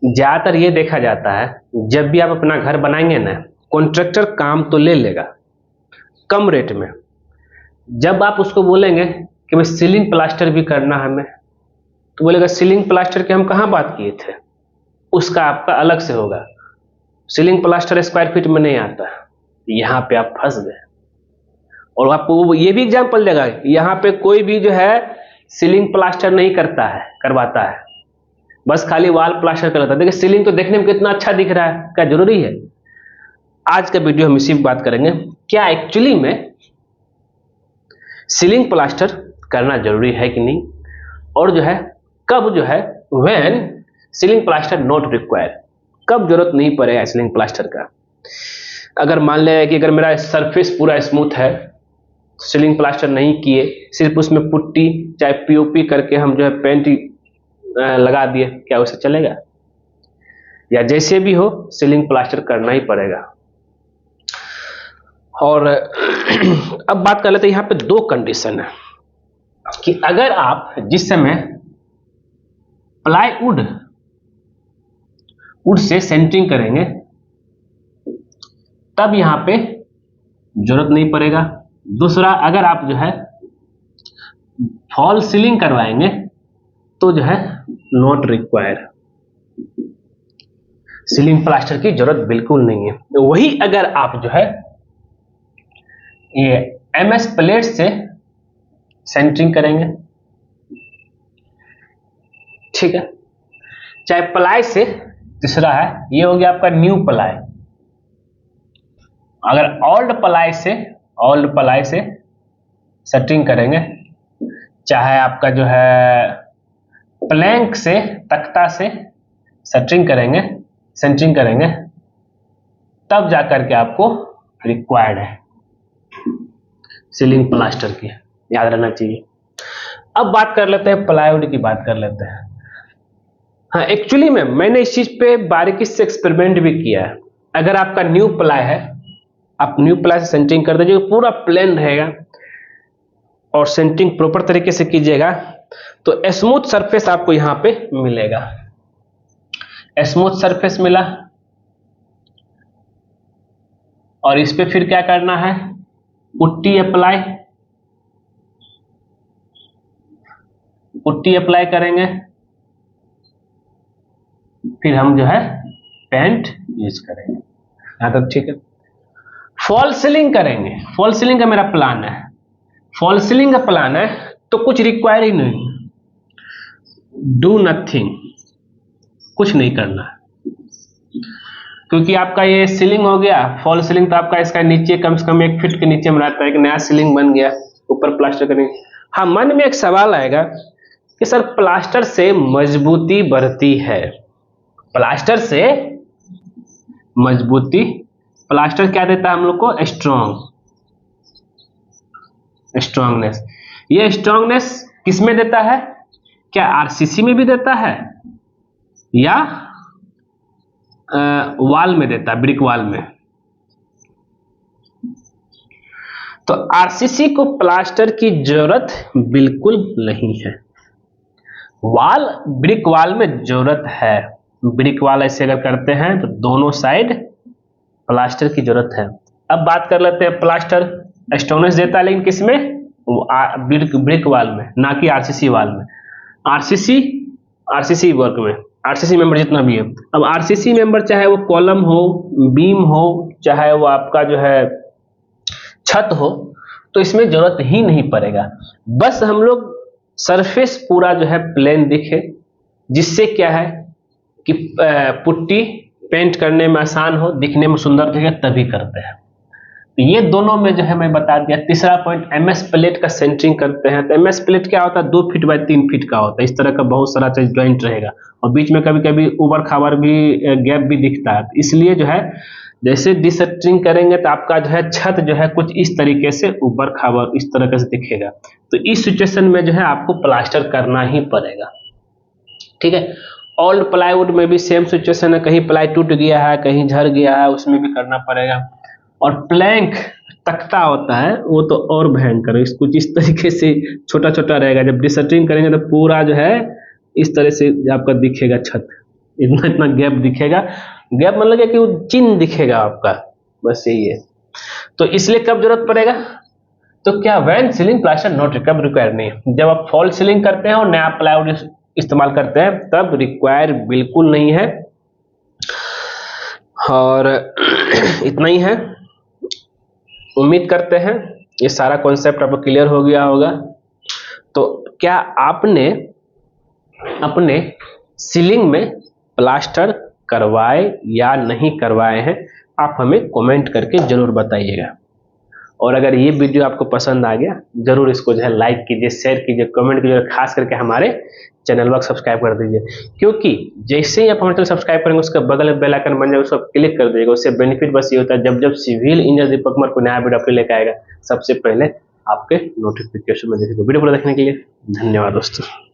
ज्यादातर ये देखा जाता है, जब भी आप अपना घर बनाएंगे ना, कॉन्ट्रैक्टर काम तो ले लेगा कम रेट में। जब आप उसको बोलेंगे कि भाई सीलिंग प्लास्टर भी करना है हमें, तो बोलेगा सीलिंग प्लास्टर की हम कहाँ बात किए थे, उसका आपका अलग से होगा। सीलिंग प्लास्टर स्क्वायर फीट में नहीं आता। यहाँ पे आप फंस गए। और आपको ये भी एग्जाम्पल देगा, यहाँ पे कोई भी जो है सीलिंग प्लास्टर नहीं करता है, करवाता है, बस खाली वॉल प्लास्टर करता है। देखिए सीलिंग तो देखने में कितना अच्छा दिख रहा है, क्या जरूरी है? आज का वीडियो हम इसी बात करेंगे, क्या एक्चुअली में सीलिंग प्लास्टर करना जरूरी है कि नहीं, और जो है कब जो है when ceiling plaster not required, कब जरूरत नहीं पड़ेगा सीलिंग प्लास्टर का। अगर मान लें कि अगर मेरा सरफेस पूरा स्मूथ है, सीलिंग प्लास्टर नहीं किए, सिर्फ उसमें पुट्टी चाहे पीओपी करके हम जो है पेंट लगा दिए, क्या उसे चलेगा? या जैसे भी हो सीलिंग प्लास्टर करना ही पड़ेगा। और अब बात कर लेते हैं, यहाँ पे दो कंडीशन है कि अगर आप जिस समय प्लाईवुड से सेंटरिंग करेंगे तब यहाँ पे जरूरत नहीं पड़ेगा। दूसरा, अगर आप जो है फॉल सीलिंग करवाएंगे तो जो है नॉट रिक्वायर्ड, सीलिंग प्लास्टर की जरूरत बिल्कुल नहीं है। वही अगर आप जो है ये एमएस प्लेट से सेंटरिंग करेंगे, ठीक है, चाहे प्लाई से, तीसरा है ये हो गया आपका न्यू प्लाई। अगर ओल्ड प्लाई से सेंटरिंग करेंगे, चाहे आपका जो है प्लैंक से, तख्ता से सेंटरिंग करेंगे, तब जाकर के आपको रिक्वायर्ड है सीलिंग प्लास्टर की, याद रहना चाहिए। अब बात कर लेते हैं प्लाईवुड की, बात कर लेते हैं। हाँ, एक्चुअली में मैंने इस चीज पे बारीकी से एक्सपेरिमेंट भी किया है। अगर आपका न्यू प्लाई है, आप न्यू प्लाई से सेंटरिंग कर दीजिए, पूरा प्लेन रहेगा और सेंटरिंग प्रॉपर तरीके से कीजिएगा तो स्मूथ सरफेस आपको यहाँ पे मिलेगा। स्मूथ सरफेस मिला और इस पे फिर क्या करना है, पुट्टी अप्लाई करेंगे, फिर हम जो है पेंट यूज करेंगे। यहां तक ठीक है। फॉल सीलिंग करेंगे, फॉल सीलिंग का मेरा प्लान है, फॉल सीलिंग का प्लान है तो कुछ रिक्वायर ही नहीं, डू नथिंग, कुछ नहीं करना है, क्योंकि आपका ये सीलिंग हो गया फॉल सीलिंग, तो आपका इसका नीचे कम से कम 1 फीट के नीचे में रहता है, एक नया सीलिंग बन गया, ऊपर प्लास्टर करेंगे। हाँ, मन में एक सवाल आएगा कि सर प्लास्टर से मजबूती बढ़ती है, प्लास्टर से मजबूती, प्लास्टर क्या देता है हम लोग को, स्ट्रांगनेस। ये स्ट्रांगनेस किसमें देता है, क्या आरसीसी में भी देता है या वॉल में देता है, ब्रिक वॉल में? तो आरसीसी को प्लास्टर की जरूरत बिल्कुल नहीं है, वॉल ब्रिक वॉल में जरूरत है। ब्रिक वॉल ऐसे अगर करते हैं तो दोनों साइड प्लास्टर की जरूरत है। अब बात कर लेते हैं, प्लास्टर स्ट्रांगनेस देता है लेकिन किसमें, ब्रिक वॉल में, ना कि आरसीसी वॉल में। आरसीसी वर्क में, आरसीसी मेंबर जितना भी है। अब आरसीसी मेंबर चाहे वो कॉलम हो, बीम हो, चाहे वो आपका जो है छत हो, तो इसमें जरूरत ही नहीं पड़ेगा। बस हम लोग सरफेस पूरा जो है प्लेन दिखे, जिससे क्या है कि पुट्टी पेंट करने में आसान हो, दिखने में सुंदर दिखे, तभी करते हैं। तो ये दोनों में जो है मैं बता दिया। तीसरा पॉइंट, एमएस प्लेट का सेंटरिंग करते हैं। तो एमएस प्लेट क्या होता है, 2 फीट बाय 3 फीट का होता है, इस तरह का बहुत सारा चीज ज्वाइंट रहेगा और बीच में कभी कभी उबड़ खाबड़ भी गैप भी दिखता है। इसलिए जो है जैसे डिसेंटरिंग करेंगे तो आपका जो है छत जो है कुछ इस तरीके से उबड़ खाबड़ इस तरह से दिखेगा। तो इस सिचुएशन में जो है आपको प्लास्टर करना ही पड़ेगा, ठीक है। ओल्ड प्लाईवुड में भी सेम सिचुएशन है, कहीं प्लाई टूट गया है, कहीं झड़ गया है, उसमें भी करना पड़ेगा। और प्लैंक तख्ता होता है वो तो और भयंकर है, कुछ इस तरीके से छोटा छोटा रहेगा। जब डिसेंटरिंग करेंगे तो पूरा जो है इस तरह से आपका दिखेगा छत, इतना इतना गैप दिखेगा, गैप मतलब कि वो चिन्ह दिखेगा आपका, बस यही है। तो इसलिए कब जरूरत पड़ेगा, तो क्या वैन सीलिंग प्लास्टर नॉट कब रिक्वायर नहीं है, जब आप फॉल सीलिंग करते हैं और नया प्लाईवुड इस्तेमाल करते हैं तब रिक्वायर बिल्कुल नहीं है। और इतना ही है, उम्मीद करते हैं ये सारा कॉन्सेप्ट आपको क्लियर हो गया होगा। तो क्या आपने अपने सीलिंग में प्लास्टर करवाए या नहीं करवाए हैं, आप हमें कमेंट करके जरूर बताइएगा। और अगर ये वीडियो आपको पसंद आ गया जरूर इसको जो है लाइक कीजिए, शेयर कीजिए, कमेंट कीजिए, खास करके हमारे चैनल को सब्सक्राइब कर दीजिए, क्योंकि जैसे ही आप हमारे चैनल सब्सक्राइब करेंगे उसके बगल में बेल आइकन बन जाएगा, उसको क्लिक कर दीजिएगा। उससे बेनिफिट बस ये होता है जब जब सिविल इंजीनियर दीपक कुमार को नया वीडियो आपके लेकर आएगा सबसे पहले आपके नोटिफिकेशन में देखेगा। वीडियो पूरा देखने के लिए धन्यवाद दोस्तों।